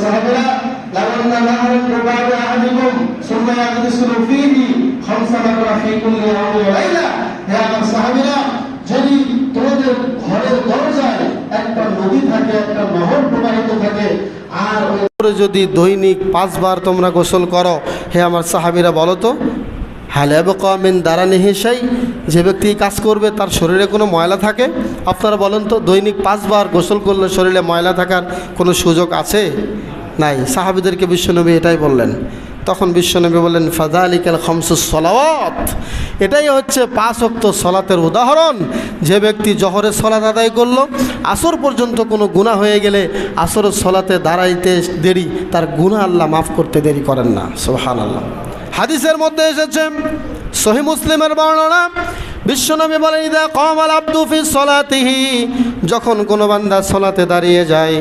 সাহাবীরা লাউন্না নাহরুন রুবাবা আহাদিকুম সুম্মা ইয়াগদিসুলু ফীহি খামসা মাররা ফী কুল্লি ইয়াউমিন ওয়া লাইলা। হে আমার সাহাবীরা, যদি তোমাদের ঘরের দরজায় একটা নদী থাকে, একটা নহর প্রবাহিত থাকে, আর ওই যদি দৈনিক 5 বার তোমরা গোসল করো, হে আমার সাহাবীরা বলো তো হাল ইয়াবকা মিন দারানিহি শাই, যে ব্যক্তি কাজ করবে তার শরীরে কোনো ময়লা থাকে? আপনারা বলেন তো, দৈনিক 5 বার গোসল করলে শরীরে ময়লা থাকার কোনো সুযোগ আছে? নাই। সাহাবীদেরকে বিশ্বনবী এটাই বললেন। তখন বিশ্বনবী বললেন ফাযালিকাল খামসুস সালাওয়াত, এটাই হচ্ছে 5 ওয়াক্ত সালাতের উদাহরণ। যে ব্যক্তি জোহরের সালাত আদায় করলো, আসর পর্যন্ত কোনো গুনাহ হয়ে গেলে আসরের সালাতে দাঁড়াইতে দেরি, তার গুনাহ আল্লাহ মাফ করতে দেরি করেন না। সুবহানাল্লাহ। হাদিসের মধ্যে এসেছে, সহিহ মুসলিমের বর্ণনা, বিশ্বনবী বলেন ইদা কামাল আবদু ফি সালাতিহি, যখন কোনো বান্দা সালাতে দাঁড়িয়ে যায়,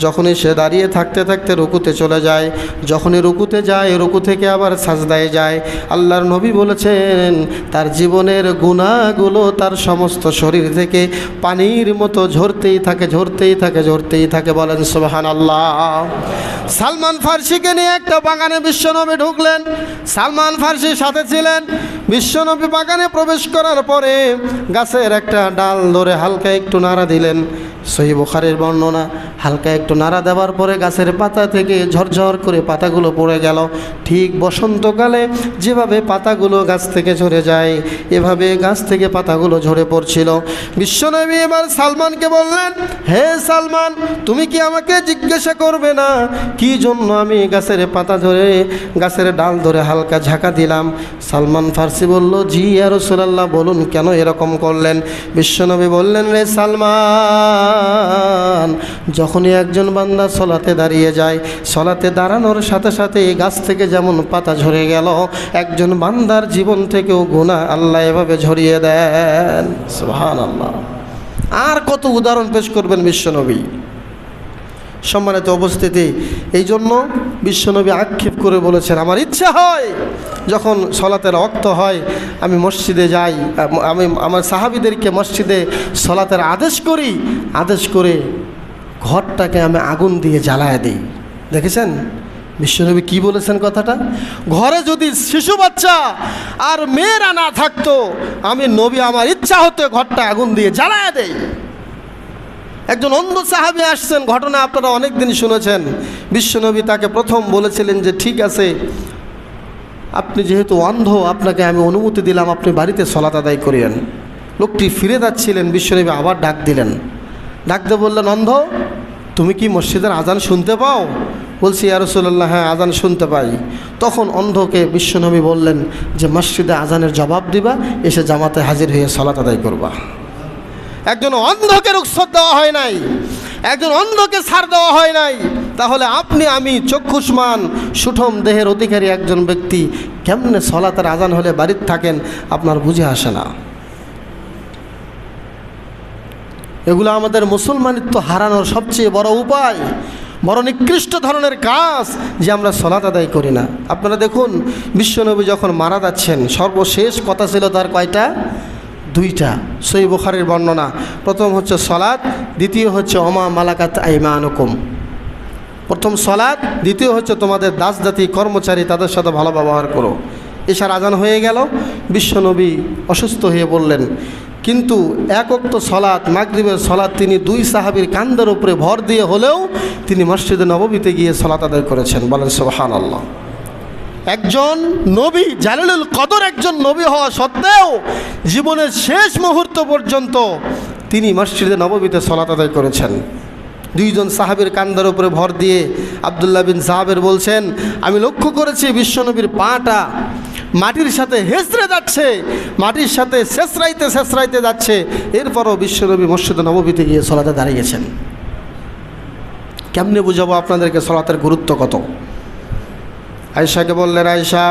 যখনই সে দাঁড়িয়ে থাকতে থাকতে রুকুতে চলে যায়, যখনই রুকুতে যায়, রুকু থেকে আবার সাজদায় যায়, আল্লাহর নবী বলেছেন তার জীবনের গুনাহগুলো তার সমস্ত শরীর থেকে পানির মতো ঝরতেই থাকে, ঝরতেই থাকে, ঝরতেই থাকে। বলেন সুবহানাল্লাহ। সালমান ফার্সিকে নিয়ে একটা বাগানে বিশ্বনবী ঢুকলেন। সালমান ফার্সির সাথে ছিলেন। বিশ্বনবী বাগানে প্রবেশ করার পরে গাছের একটা ডাল ধরে হালকা একটু নাড়া দিলেন। সহিহ বুখারীর বর্ণনা, হালকা একটু নাড়া দেওয়ার পরে গাছের পাতা থেকে ঝরঝর করে পাতাগুলো পড়ে গেল। ঠিক বসন্তকালে যেভাবে পাতাগুলো গাছ থেকে ঝরে যায়, এভাবে গাছ থেকে পাতাগুলো ঝরে পড়ছিল। বিশ্বনবী এবার সালমানকে বললেন, হে সালমান, তুমি কি আমাকে জিজ্ঞাসা করবে না কি জন্য আমি গাছের পাতা ধরে, গাছের ডাল ধরে হালকা ঝাঁকা দিলাম? সালমান ফার্সি বলল, জি ইয়া রাসূলুল্লাহ, বলুন কেন এরকম করলেন? বিশ্বনবী বললেন, রে সালমান, যখনই একজন বান্দা সলাতে দাঁড়িয়ে যায়, সলাতে দাঁড়ানোর সাথে সাথে গাছ থেকে যেমন পাতা ঝরে গেল, একজন বান্দার জীবন থেকেও গুনাহ আল্লাহ এভাবে ঝরিয়ে দেন। সুবহানাল্লাহ। আর কত উদাহরণ পেশ করবেন বিশ্বনবী। সম্মানিত উপস্থিতি, এই জন্য বিশ্বনবী আক্ষেপ করে বলেছেন, আমার ইচ্ছা হয় যখন সলাতের ওয়াক্ত হয় আমি মসজিদে যাই, আমি আমার সাহাবীদেরকে মসজিদে সলাতের আদেশ করি, আদেশ করে ঘরটাকে আমি আগুন দিয়ে জ্বালায় দিই। দেখেছেন বিশ্বনবী কি বলেছেন কথাটা? ঘরে যদি শিশু বাচ্চা আর মেয়েরা না থাকতো, আমি নবী আমার ইচ্ছা হতে ঘরটা আগুন দিয়ে জ্বালায় দেই। একজন অন্ধ সাহাবী আসছেন, ঘটনা আপনারা অনেক দিন শুনেছেন। বিশ্বনবী তাকে প্রথম বলেছিলেন যে ঠিক আছে, আপনি যেহেতু অন্ধ, আপনাকে আমি অনুমতি দিলাম, আপনি বাড়িতে সালাত আদায় করিয়েন। লোকটি ফিরে যাচ্ছিলেন, বিশ্বনবী আবার ডাক দিলেন। ডাক দিয়ে বললেন, অন্ধ, তুমি কি মসজিদের আজান শুনতে পাও? বলছি ইয়া রাসূলুল্লাহ, হ্যাঁ আজান শুনতে পাই। তখন অন্ধকে বিশ্বনবী বললেন যে মসজিদে আজানের জবাব দিবা, এসে জামাতে হাজির হয়ে সালাত আদায় করবা। একজন অন্ধকে রুখসত দেওয়া হয় নাই, একজন অন্ধকে ছাড় দেওয়া হয় নাই, তাহলে আপনি আমি চক্ষুষ্মান সুঠম দেহের অধিকারী একজন ব্যক্তি কেমনে সালাতের আজান হলে বাড়িতে থাকেন, আপনার বুঝে আসে না। এগুলো আমাদের মুসলমানিত্ব হারানোর সবচেয়ে বড় উপায়, বড় নিকৃষ্ট ধরনের কাজ যে আমরা সালাত আদায় করি না। আপনারা দেখুন, বিশ্বনবী যখন মারা যাচ্ছেন, সর্বশেষ কথা ছিল তার কয়টা? 2টা। সহিহ বুখারীর বর্ণনা, প্রথম হচ্ছে সালাত, দ্বিতীয় হচ্ছে ওমা মালাকাত আইমানুকুম। প্রথম সালাত, দ্বিতীয় হচ্ছে তোমাদের দাসদাতি কর্মচারী, তাদের সাথে ভালো ব্যবহার করো। এশার আজান হয়ে গেল, বিশ্বনবী অসুস্থ হয়ে বললেন, কিন্তু এক ওয়াক্ত সালাত, মাগরিবের সালাত তিনি 2 সাহাবীর কাঁধের উপরে ভর দিয়ে হলেও তিনি মসজিদে নববীতে গিয়ে সালাত আদায় করেছেন। বলেন সুবহানাল্লাহ। একজন নবী, জালিলুল কদর একজন নবী হওয়া সত্ত্বেও জীবনের শেষ মুহূর্ত পর্যন্ত তিনি মসজিদে নববীতে সালাত আদায় করেছেন। 2 জন সাহাবীর কাঁধের উপরে ভর দিয়ে আব্দুল্লাহ বিন সাহাবের বলছেন, আমি লক্ষ্য করেছি বিশ্বনবীর পাটা মাটির সাথে হেঁচড়ে যাচ্ছে, মাটির সাথে শেষরাইতে যাচ্ছে, এরপরও বিশ্বনবী মসজিদে নববীতে গিয়ে সালাতে দাঁড়িয়েছেন। কেমনে বুঝাবো আপনাদেরকে সালাতের গুরুত্ব কত? আয়েশাকে বললেন, আয়েশা,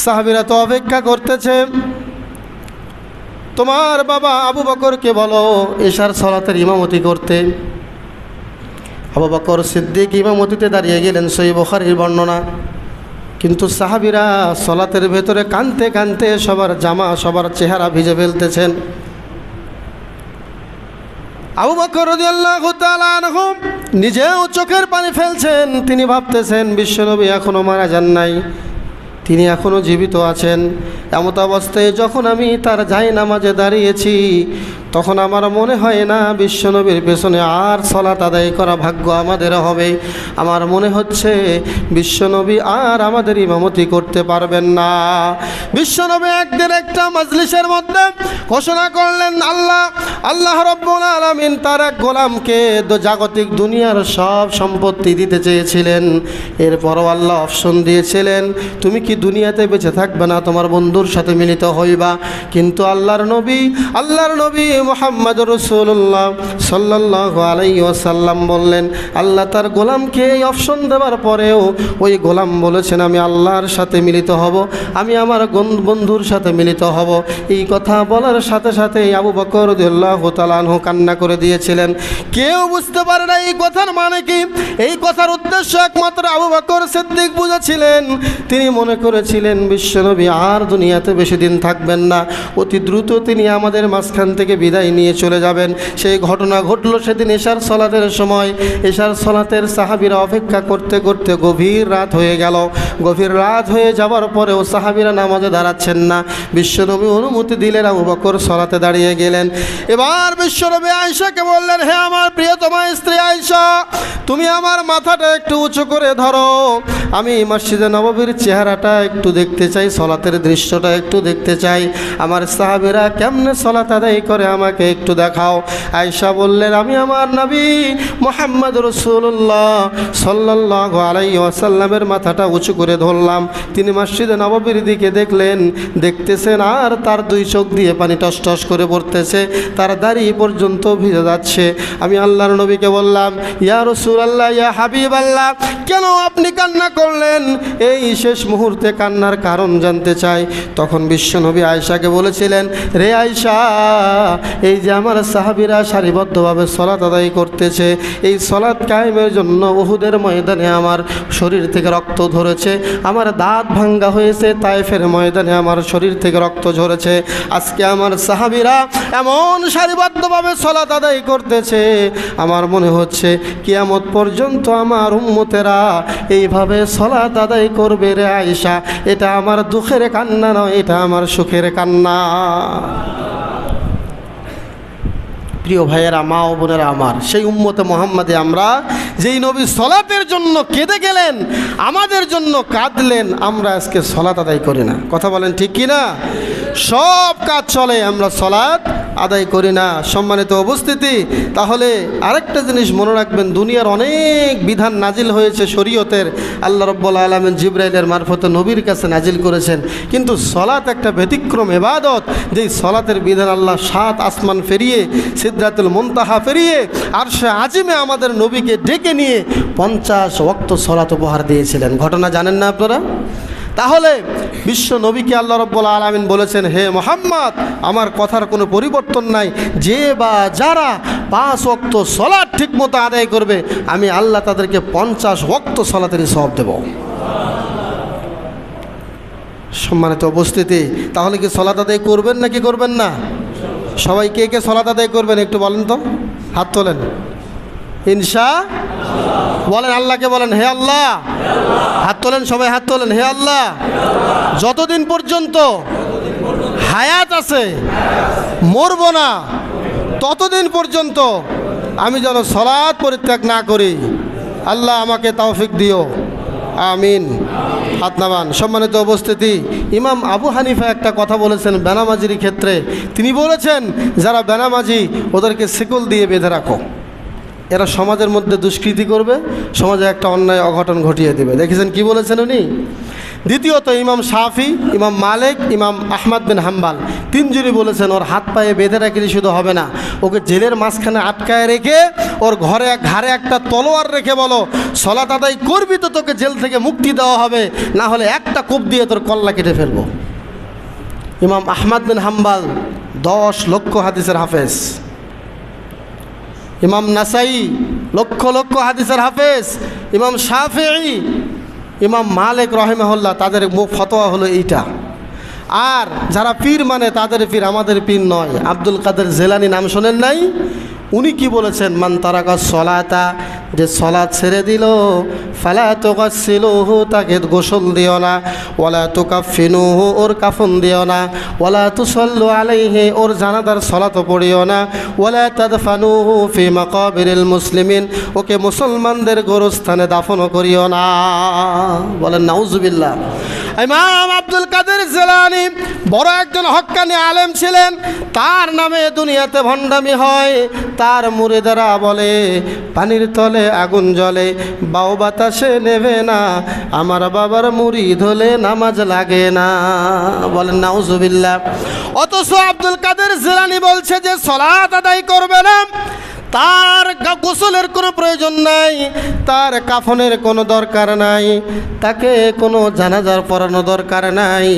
সাহাবীরা তো অপেক্ষা করতেছে, তোমার বাবা আবু বকরকে বলো এশার সালাতের ইমামতি করতে। আবু বকর সিদ্দিক ইমামতিতে দাঁড়িয়ে গেলেন, সহিহ বুখারীর বর্ণনা। কিন্তু সাহাবীরা সালাতের ভেতরে কাঁদতে কাঁদতে সবার জামা, সবার চেহারা ভিজে ফেলতেছেন। আবু বকর রাদিয়াল্লাহু তাআলা আনহু নিজেও চোখের পানি ফেলছেন। তিনি ভাবতেছেন বিশ্বনবী এখনও মারা যান নাই, তিনি এখনও জীবিত আছেন। এমত অবস্থায় যখন আমি তার জায়নামাজে দাঁড়িয়েছি, তখন আমার মনে হয় না বিশ্বনবীর পেছনে আর সালাত আদায় করা ভাগ্য আমাদের হবে। আমার মনে হচ্ছে বিশ্বনবী আর আমাদের ইমামতি করতে পারবেন না। বিশ্বনবী একদিন একটা মজলিসের মধ্যে ঘোষণা করলেন, আল্লাহ রাব্বুল আলামিন তার এক গোলামকে জাগতিক দুনিয়ার সব সম্পত্তি দিতে চেয়েছিলেন। এরপরও আল্লাহ অপশন দিয়েছিলেন, তুমি কি দুনিয়াতে বেঁচে থাকবে না, তোমার বন্ধুর সাথে মিলিত হইবা। কিন্তু আল্লাহর নবী মুহাম্মদুর রাসূলুল্লাহ সাল্লাল্লাহু আলাইহি ওয়াসাল্লাম বললেন, আল্লাহ তার গোলামকে এই অপশন দেওয়ার পরেও ওই গোলাম বলেছেন, আমি আল্লাহর সাথে মিলিত হব, আমি আমার বন্ধুর সাথে মিলিত হব। এই কথা বলার সাথে সাথে আবু বকর রাদিয়াল্লাহু তাআলা আনহু কান্না করে দিয়েছিলেন। কেউ বুঝতে পারে না এই কথার মানে কি। এই কথার উদ্দেশ্য একমাত্র আবু বকর সিদ্দিক বুঝেছিলেন। তিনি মনে করেছিলেন বিশ্বনবী আর দুনিয়াতে বেশি দিন থাকবেন না, অতি দ্রুত তিনি আমাদের মাঝখান থেকে বিদায় নিয়ে চলে যাবেন। সেই ঘটনা ঘটলো সেদিন এশার সলাতের সময়। এশার সলাতের সাহাবীরা অপেক্ষা করতে করতে গভীর রাত হয়ে গেল। গভীর রাত হয়ে যাওয়ার পরেও সাহাবীরা নামাজে দাঁড়াচ্ছেন না। বিশ্বনবী অনুমতি দিলেন, আবু বকর সলাতে দাঁড়িয়ে গেলেন। এবার বিশ্বনবী আয়েশাকে বললেন, হে আমার প্রিয়তমা স্ত্রী আয়েশা, তুমি আমার মাথাটা একটু উঁচু করে ধরো, আমি মসজিদে নববীর চেহারাটা একটু দেখতে চাই, সলাতের দৃশ্যটা একটু দেখতে চাই। আমার সাহাবীরা কেমনে সলাত আদায় করে আমাকে একটু দেখাও। আয়েশা বললেন, আমি আমার নবী মুহাম্মদ রাসূলুল্লাহ সাল্লাল্লাহু আলাইহি ওয়াসাল্লামের মাথাটা উঁচু করে ধরলাম। তিনি মসজিদে নববীর দিকে দেখতেছেন আর তার দুই চোখ দিয়ে পানি টস টস করে পড়তেছে, তার দাড়ি পর্যন্ত ভিজে যাচ্ছে। আমি আল্লাহর নবীকে বললাম, ইয়া রাসূলুল্লাহ, ইয়া হাবিবাল্লাহ, কেন আপনি কান্না করলেন? এই শেষ মুহূর্তে কান্নার কারণ জানতে চাই। তখন বিশ্বনবী আয়েশাকে বলেছিলেন, রে আয়েশা, এই যে আমার সাহাবীরা সারিবদ্ধভাবে সলাত আদায় করতেছে, এই সলাত কায়েমের জন্য উহুদের ময়দানে আমার শরীর থেকে রক্ত ঝরেছে, আমার দাঁত ভাঙ্গা হয়েছে, তায়েফের ময়দানে আমার শরীর থেকে রক্ত ঝরেছে। আজকে আমার সাহাবীরা এমন সারিবদ্ধভাবে সলাত আদায় করতেছে, আমার মনে হচ্ছে কিয়ামত পর্যন্ত আমার উম্মতেরা এইভাবে সলাত আদায় করবে। রে আয়েশা, এটা আমার দুঃখের কান্না নয়, এটা আমার সুখের কান্না। প্রিয় ভাইয়েরা, মা ও বোনেরা আমার, সেই উম্মতে মুহাম্মাদে আমরা, যেই নবী সলাতের জন্য কেঁদে গেলেন, আমাদের জন্য কাঁদলেন, আমরা আজকে সলাত আদায় করি না। কথা বলেন ঠিক কি না? সব কাজ চলে, আমরা সলাত আদায় করি না। সম্মানিত উপস্থিতি, তাহলে আরেকটা জিনিস মনে রাখবেন, দুনিয়ার অনেক বিধান নাজিল হয়েছে শরীয়তের, আল্লাহ রাব্বুল আলামিন জিবরাইলের মারফতে নবীর কাছে নাজিল করেছেন। কিন্তু সলাত একটা ব্যতিক্রম ইবাদত, যেই সলাতের বিধান আল্লাহ 7 আসমান পেরিয়ে, সিদরাতুল মুনতাহা পেরিয়ে, আরশে আজিমে আমাদের নবীকে ডেকে নিয়ে 50 ওয়াক্ত সলাত উপহার দিয়েছিলেন। ঘটনা জানেন না আপনারা? তাহলে বিশ্ব নবীকে আল্লাহ রাব্বুল আলামিন বলেছেন, হে মুহাম্মদ, আমার কথার কোনো পরিবর্তন নাই, যে বা যারা 5 ওয়াক্ত সলাত ঠিকমতো আদায় করবে, আমি আল্লাহ তাদেরকে 50 ওয়াক্ত সলাতের সওয়াব দেব। সম্মানিত উপস্থিতি, তাহলে কি সলাত আদায় করবেন নাকি করবেন না? সবাই কে কে সলাত আদায় করবেন একটু বলেন তো, হাত তোলেন। ইনশাআল্লাহ বলেন, আল্লাহকে বলেন, হে আল্লাহ, হাত তোলেন, সবাই হাত তোলেন, হে আল্লাহ, যতদিন পর্যন্ত হায়াত আছে, মরব না, ততদিন পর্যন্ত আমি যেন সলাত পরিত্যাগ না করি, আল্লাহ আমাকে তৌফিক দিও, আমিন। হাত নামান। সম্মানিত উপস্থিতি, ইমাম আবু হানিফা একটা কথা বলেছেন বেনামাজির ক্ষেত্রে। তিনি বলেছেন, যারা বেনামাজি ওদেরকে শিকল দিয়ে বেঁধে রাখো, এরা সমাজের মধ্যে দুষ্কৃতি করবে, সমাজে একটা অন্যায় অঘটন ঘটিয়ে দেবে। দেখেছেন কি বলেছেন উনি? দ্বিতীয়ত ইমাম শাফি, ইমাম মালিক, ইমাম আহমদ বিন হাম্বাল, তিনজনই বলেছেন ওর হাত পায়ে বেঁধে রাখলে শুধু হবে না, ওকে জেলের মাঝখানে আটকায় রেখে ওর ঘাড়ে একটা তলোয়ার রেখে বলো, সলাত আদায় করবি তো তোকে জেল থেকে মুক্তি দেওয়া হবে, না হলে একটা কোপ দিয়ে তোর কল্লা কেটে ফেলবো। ইমাম আহমদ বিন হাম্বাল 10 লক্ষ হাদিসের হাফেজ। ইমাম নাসাই লক্ষ লক্ষ হাদিসের হাফেজ। ইমাম শাফিঈ, ইমাম মালিক রহিমাহুল্লাহ, তাদের মুখ ফতোয়া হলো এইটা। আর যারা পীর মানে তাদের পীর, আমাদের পীর নয়। আব্দুল কাদের জেলানি নাম শোনেন নাই? উনি কি বলেছেন? মান তারাকা সলাতা, যে সলাত ছেড়ে দিল, ফালা তুগাসসিলুহু, তাকে গোসল দিও না, ওয়ালা তুকাফিনুহু, ওর কাফন দিও না, ওয়ালা তুসাল্লু আলাইহি, ওর জানাজার সলাতও পড়িও না, ওয়ালা তাদফানুহু ফি মাকাবিরিল মুসলিমিন, ওকে মুসলমানদের গোরস্থানে দাফনও করিও না। বলেন নাউজুবিল্লাহ। ইমাম আব্দুল কাদের জিলানী বড় একজন হক্কানি আলেম ছিলেন। তার নামে দুনিয়াতে ভণ্ডামি হয়। তার মুরিদেরা বলে পানির তলে আগুন জ্বলে, বাও বাতাসে নেবে না, আমার বাবার মুরিদ হলে নামাজ লাগে না। বলেন নাউজুবিল্লাহ। অথচ আব্দুল কাদের জিলানী বলছে যে সালাত আদায় করবে না, তার গোসলের কোনো প্রয়োজন নাই, তার কাফনের কোনো দরকার নাই, তাকে কোনো জানাজার পড়ানো দরকার নাই,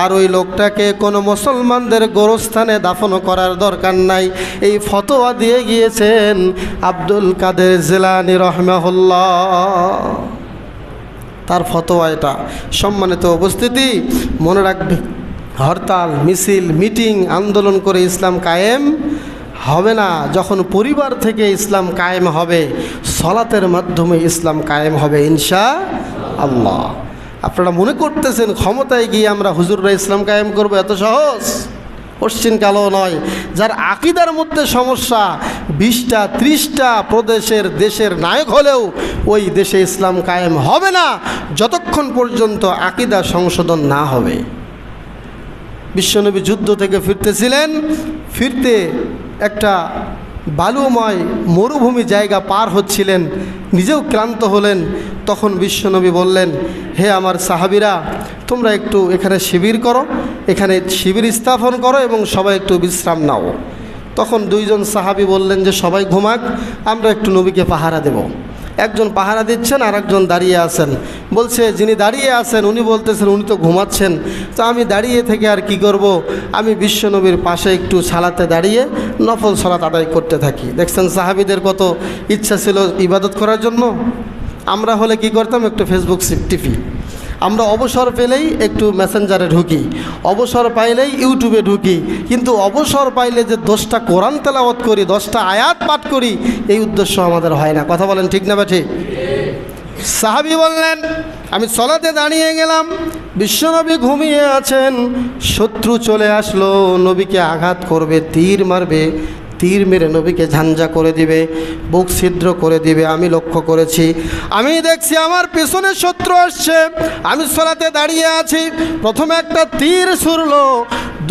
আর ওই লোকটাকে কোনো মুসলমানদের গোরস্থানে দাফন করার দরকার নাই। এই ফতোয়া দিয়ে গিয়েছেন আব্দুল কাদের জিলানী রাহিমাহুল্লাহ। তার ফতোয়া এটা। সম্মানিত উপস্থিতি, মনে রাখবে, হরতাল, মিছিল, মিটিং, আন্দোলন করে ইসলাম কায়েম হবে না। যখন পরিবার থেকে ইসলাম কায়েম হবে, সলাতের মাধ্যমে ইসলাম কায়েম হবে ইনশাআল্লাহ। আপনারা মনে করতেছেন ক্ষমতায় গিয়ে আমরা হুজুররা ইসলাম কায়েম করবো, এত সহজ? পশ্চিম কালো নয়। যার আকীদার মধ্যে সমস্যা, 20টা 30টা প্রদেশের দেশের নায়ক হলেও ওই দেশে ইসলাম কায়েম হবে না যতক্ষণ পর্যন্ত আকীদা সংশোধন না হবে। বিশ্বনবী যুদ্ধ থেকে ফিরতেছিলেন, ফিরতে একটা বালুময় মরুভূমি জায়গা পার হচ্ছিলেন, নিজেও ক্লান্ত হলেন। তখন বিশ্বনবী বললেন, হে আমার সাহাবীরা, তোমরা একটু এখানে শিবির করো, এখানে শিবির স্থাপন করো এবং সবাই একটু বিশ্রাম নাও। তখন দুইজন সাহাবী বললেন যে সবাই ঘুমাক, আমরা একটু নবীকে পাহারা দেব। একজন পাহারা দিচ্ছেন আর একজন দাঁড়িয়ে আছেন। বলছে যিনি দাঁড়িয়ে আছেন উনি বলতেছেন উনি তো ঘুমাচ্ছেন, তো আমি দাঁড়িয়ে থেকে আর কি করব, আমি বিশ্বনবীর পাশে একটু সালাতে দাঁড়িয়ে নফল সালাত আদায় করতে থাকি। দেখছেন সাহাবীদের কত ইচ্ছা ছিল ইবাদত করার জন্য। আমরা হলে কি করতাম, একটু ফেসবুক টিপি, আমরা অবসর পেলেই একটু মেসেঞ্জারে ঢুকি, অবসর পাইলেই ইউটিউবে ঢুকি, কিন্তু অবসর পাইলে যে 10টা কোরআন তেলাওয়াত করি, 10টা আয়াত পাঠ করি, এই উদ্দেশ্য আমাদের হয় না। কথা বলেন ঠিক না বা ঠিক? সাহাবী বললেন, আমি সলাতে দাঁড়িয়ে গেলাম, বিশ্বনবী ঘুমিয়ে আছেন, শত্রু চলে আসলো, নবীকে আঘাত করবে, তীর মারবে, তীর মেরে নবীকে ঝাঞ্ঝা করে দিবে, বুক ছিদ্র করে দিবে। আমি লক্ষ্য করেছি, আমি দেখছি আমার পেছনে শত্রু আসছে, আমি সলাতে দাঁড়িয়ে আছি, প্রথমে একটা তীর ছুড়লো,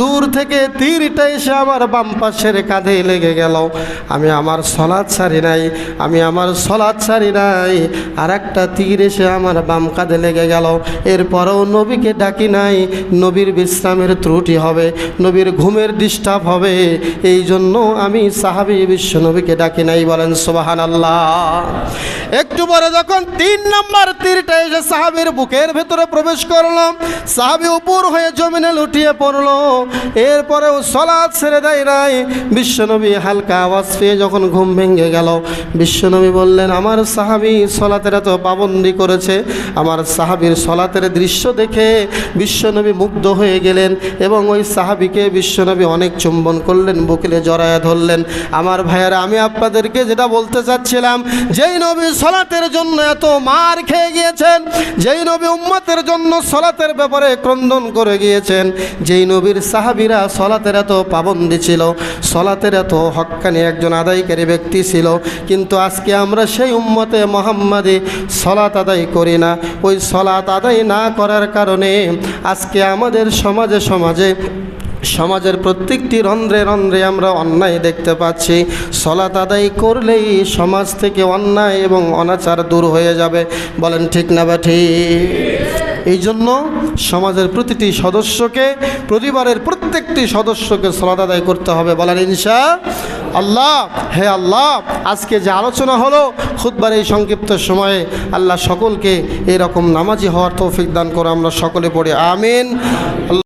দূর থেকে তীরটা এসে আমার বাম পাশের কাঁধে লেগে গেল। আমি আমার সলাৎ ছাড়ি নাই, আমি আমার সলাৎ ছাড়ি নাই, আর একটা তীর এসে আমার বাম কাঁধে লেগে গেল। এরপরেও নবীকে ডাকি নাই, নবীর বিশ্রামের ত্রুটি হবে, নবীর ঘুমের ডিস্টার্ব হবে, এই জন্য আমি সাহাবী বিশ্ব নবীকে ডাকি নাই। বলেন সুবহানাল্লাহ। একটু পরে যখন 3 নম্বর তীরটা এসে সাহাবীর বুকের ভেতরে প্রবেশ করলো, সাহাবী উপর হয়ে জমিনে লুটিয়ে পড়লো। এরপরেও সলাৎ ছেড়ে দেয় নাই। বিশ্বনবী হালকা আওয়াজ পেয়ে যখন ঘুম ভেঙে গেল, বিশ্বনবী বললেন, আমার সাহাবী সলাতের এত পাবন্দি করেছে। আমার সাহাবীর সলাতের দৃশ্য দেখে বিশ্বনবী মুগ্ধ হয়ে গেলেন এবং ওই সাহাবীকে বিশ্বনবী অনেক চুম্বন করলেন, বুকে জড়ায় ধরলেন। আমার ভাইয়ারা, আমি আপনাদেরকে যেটা বলতে চাচ্ছিলাম, যেই নবী সলাতের জন্য এত মার খেয়ে গিয়েছেন, যেই নবী উম্মতের জন্য সলাতের ব্যাপারে ক্রন্দন করে গিয়েছেন, যেই নবীর সাহাবীরা সলাতের এত পাবন্দি ছিল, সলাতের এত হক্কানি একজন আদায়কারী ব্যক্তি ছিল, কিন্তু আজকে আমরা সেই উম্মতে মুহাম্মাদি সলাত আদায় করি না। ওই সলাত আদায় না করার কারণে আজকে আমাদের সমাজের প্রত্যেকটি রন্ধ্রে রন্ধ্রে আমরা অন্যায় দেখতে পাচ্ছি। সলাত আদায় করলেই সমাজ থেকে অন্যায় এবং অনাচার দূর হয়ে যাবে। বলেন ঠিক না বা ঠিক? এই জন্য সমাজের প্রতিটি সদস্যকে, পরিবারের প্রত্যেকটি সদস্যকে সলাত আদায় করতে হবে। বলেন ইনশাআল্লাহ। হে আল্লাহ, আজকে যে আলোচনা হলো খুতবার এই সংক্ষিপ্ত সময়ে, আল্লাহ সকলকে এরকম নামাজি হওয়ার তৌফিক দান করে। আমরা সকলে পড়ি আমিন।